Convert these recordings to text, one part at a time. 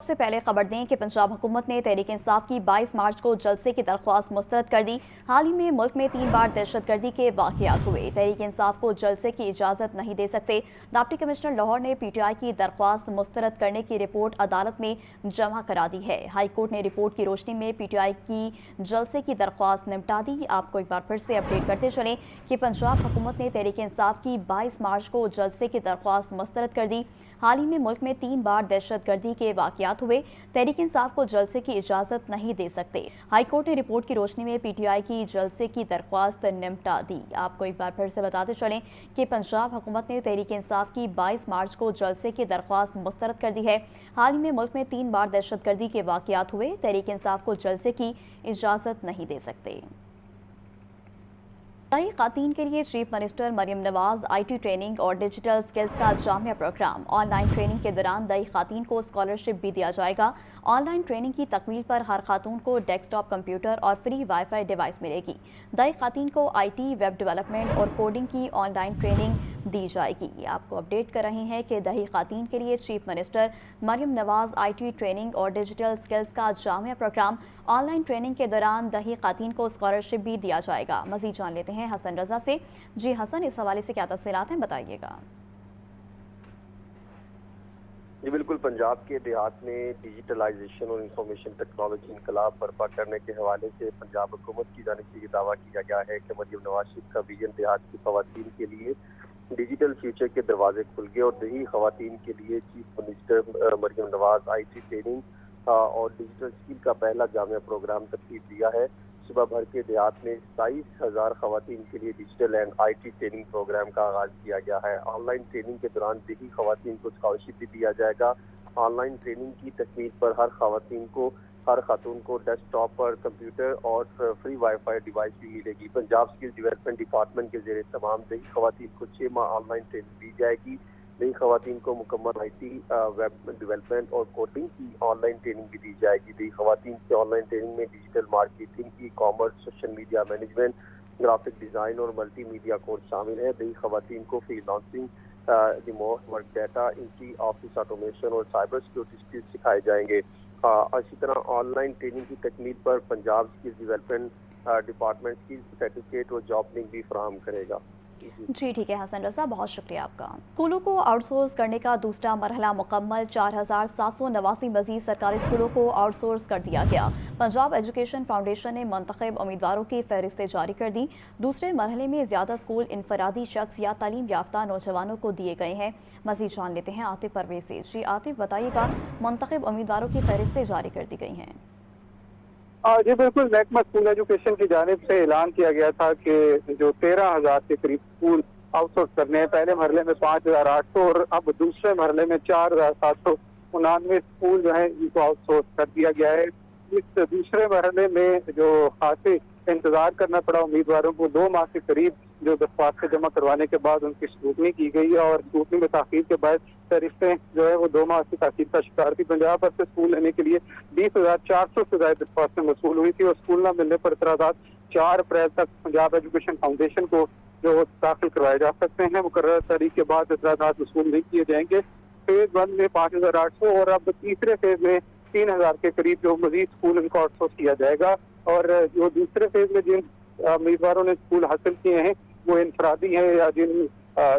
سے پہلے خبر دیں کہ پنجاب حکومت نے تحریک انصاف کی 22 مارچ کو جلسے کی درخواست مسترد کر دی۔ حال ہی میں ملک میں 3 بار دہشت گردی کے واقعات ہوئے۔ تحریک انصاف کو جلسے کی اجازت نہیں دے سکتے۔ ڈپٹی کمشنر لاہور نے پی ٹی آئی کی درخواست مسترد کرنے کی رپورٹ عدالت میں جمع کرا دی ہے۔ ہائی کورٹ نے رپورٹ کی روشنی میں پی ٹی آئی کی جلسے کی درخواست نمٹا دی۔ آپ کو ایک بار پھر سے اپڈیٹ کرتے چلیں کہ پنجاب حکومت نے تحریک انصاف کی 22 مارچ کو جلسے کی درخواست مسترد کر دی۔ حال ہی میں ملک میں 3 بار دہشت گردی کے واقعات ہوئے۔ تحریک انصاف کو جلسے کی اجازت نہیں دے سکتے۔ ہائی کورٹ نے رپورٹ کی روشنی میں پی ٹی آئی کی جلسے کی درخواست نمٹا دی۔ آپ کو ایک بار پھر سے بتاتے چلیں کہ پنجاب حکومت نے تحریک انصاف کی 22 مارچ کو جلسے کی درخواست مسترد کر دی ہے۔ حال ہی میں ملک میں 3 بار دہشت گردی کے واقعات ہوئے۔ تحریک انصاف کو جلسے کی اجازت نہیں دے سکتے۔ نئی خواتین کے لیے چیف منسٹر مریم نواز آئی ٹی ٹریننگ اور ڈیجیٹل سکلز کا جامعہ پروگرام۔ آن لائن ٹریننگ کے دوران نئی خواتین کو اسکالرشپ بھی دیا جائے گا۔ آن لائن ٹریننگ کی تکمیل پر ہر خاتون کو ڈیسک ٹاپ کمپیوٹر اور فری وائی فائی ڈیوائس ملے گی۔ نئی خواتین کو آئی ٹی، ویب ڈیولپمنٹ اور کوڈنگ کی آن لائن ٹریننگ دی جائے گی۔ آپ کو اپڈیٹ کر رہے ہیں کہ دیہی خواتین کے لیے چیف منسٹر مریم نواز آئی ٹی ٹریننگ اور ڈیجیٹل سکلز کا جامعہ پروگرام۔ آن لائن ٹریننگ کے دوران دیہی خواتین کو اسکالرشپ بھی دیا جائے گا۔ مزید جان لیتے ہیں حسن رضا سے۔ جی حسن، اس حوالے سے کیا تفصیلات ہیں، بتائیے گا۔ جی بالکل، پنجاب کے دیہات میں ڈیجیٹلائزیشن اور انفارمیشن ٹیکنالوجی انقلاب برپا کرنے کے حوالے سے پنجاب حکومت کی جانب سے یہ دعویٰ کیا گیا ہے کہ مریم نواز شریف کا ویژن دیہات کی خواتین کے لیے ڈیجیٹل فیوچر کے دروازے کھل گئے اور دیہی خواتین کے لیے چیف منسٹر مریم نواز آئی ٹی ٹریننگ اور ڈیجیٹل اسکل کا پہلا جامعہ پروگرام ترتیب دیا ہے۔ صبح بھر کے دیہات میں 27,000 خواتین کے لیے digital and I T training programme کا آغاز کیا گیا ہے۔ آن لائن ٹریننگ کے دوران دیہی خواتین کو اسکالرشپ بھی دیا جائے گا۔ آن لائن ٹریننگ کی تکمیل پر ہر خاتون کو ڈیسک ٹاپ پر کمپیوٹر اور فری وائی فائی ڈیوائس بھی ملے گی۔ پنجاب اسکل ڈیولپمنٹ ڈپارٹمنٹ کے زیر تمام دیہی خواتین کو 6 ماہ آن لائن ٹریننگ دی جائے گی۔ نئی خواتین کو مکمل آئی ٹی، ویب ڈیولپمنٹ اور کوڈنگ کی آن لائن ٹریننگ بھی دی جائے گی۔ نئی خواتین کی آن لائن ٹریننگ میں digital marketing, e commerce, social media management, graphic design اور ملٹی میڈیا کورس شامل ہیں۔ نئی خواتین کو free lancing, remote work, data entry, office automation اور سائبر سیکورٹی اسکلز سکھائے جائیں گے۔ اسی طرح آن لائن ٹریننگ کی تکمیل پر Punjab skill development department skill certificate اور جاب لنک بھی فراہم کرے گا۔ جی ٹھیک ہے حسن رضا، بہت شکریہ آپ کا۔ اسکولوں کو آؤٹ سورس کرنے کا دوسرا مرحلہ مکمل، 4,789 مزید سرکاری اسکولوں کو آؤٹ سورس کر دیا گیا۔ پنجاب ایجوکیشن فاؤنڈیشن نے منتخب امیدواروں کی فہرستیں جاری کر دی۔ دوسرے مرحلے میں زیادہ اسکول انفرادی شخص یا تعلیم یافتہ نوجوانوں کو دیے گئے ہیں۔ مزید جان لیتے ہیں عاطف پرویز سے۔ جی عاطف، بتائیے گا، منتخب امیدواروں کی فہرستیں جاری کر دی گئی ہیں۔ جی بالکل، محکمہ اسکول ایجوکیشن کی جانب سے اعلان کیا گیا تھا کہ جو 13,000 کے قریب اسکول آؤٹ سورس کرنے ہیں۔ پہلے مرحلے میں 5,800 اور اب دوسرے مرحلے میں 4,799 اسکول جو ہیں ان کو آؤٹ سورس کر دیا گیا ہے۔ اس دوسرے مرحلے میں جو خاصی انتظار کرنا پڑا امیدواروں کو، 2 ماہ کے قریب جو درخواستیں جمع کروانے کے بعد ان کی اسکروٹنی کی گئی اور اسکروٹنی میں تاخیر کے بعد فہرستیں جو ہے وہ 2 ماہ کی تاخیر کا شکار تھی۔ پنجاب پر سے اسکول لینے کے لیے 20,400 سے زائد درخواستیں موصول ہوئی تھی اور اسکول نہ ملنے پر اعتراضات 4 اپریل تک پنجاب ایجوکیشن فاؤنڈیشن کو جو داخل کروائے جا سکتے ہیں۔ مقررہ تاریخ کے بعد اعتراضات وصول نہیں کیے جائیں گے۔ فیز 1 میں 5,800 اور اب تیسرے فیز میں 3,000 کے قریب جو مزید اسکول ان کو آؤٹ سورس کیا جائے گا۔ اور جو دوسرے فیز میں جن امیدواروں نے اسکول حاصل کیے ہیں وہ انفرادی ہیں یا جن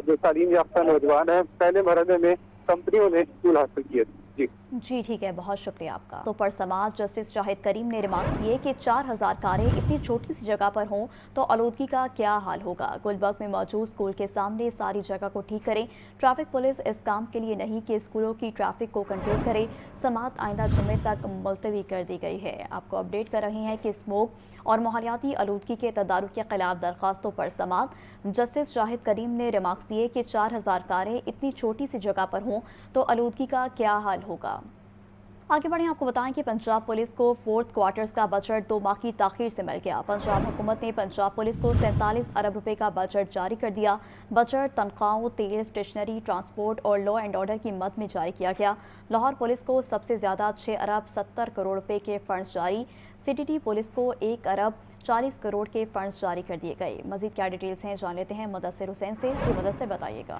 جو تعلیم یافتہ نوجوان ہیں، پہلے مرحلے میں کمپنیوں نے اسکول حاصل کیے تھے۔ جی ٹھیک ہے، بہت شکریہ آپ کا۔ تو پر سماج جسٹس شاہد کریم نے ریمارک کیے کہ 4,000 کاریں اتنی چھوٹی سی جگہ پر ہوں تو آلودگی کا کیا حال ہوگا۔ گلبرگ میں موجود اسکول کے سامنے ساری جگہ کو ٹھیک کریں۔ ٹریفک پولیس اس کام کے لیے نہیں کہ اسکولوں کی ٹریفک کو کنٹرول کرے۔ سماعت آئندہ جمعے تک ملتوی کر دی گئی ہے۔ آپ کو اپڈیٹ کر رہے ہیں کہ اسموک اور ماحولیاتی آلودگی کے تدارک کے خلاف درخواستوں پر سماعت جسٹس شاہد کریم نے ریمارکس دیے کہ 4,000 کاریں اتنی چھوٹی سی جگہ پر ہوں تو آلودگی کا کیا حال ہوگا۔ آگے بڑھیں، آپ کو بتائیں کہ پنجاب پولیس کو 4تھ کوارٹرز کا بجٹ 2 ماہ کی تاخیر سے مل گیا۔ پنجاب حکومت نے پنجاب پولیس کو 47 ارب روپے کا بجٹ جاری کر دیا۔ بجٹ تنخواہوں، تیل، اسٹیشنری، ٹرانسپورٹ اور لا اینڈ آرڈر کی مد میں جاری کیا گیا۔ لاہور پولیس کو سب سے زیادہ 6 ارب 70 کروڑ روپے کے فنڈز جاری۔ سی ٹی ٹی پولیس کو 1 ارب 40 کروڑ کے فنڈز جاری کر دیے گئے۔ مزید کیا ڈیٹیلز ہیں، جان لیتے ہیں مدثر حسین سے۔ مدثر، بتائیے گا۔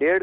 1.5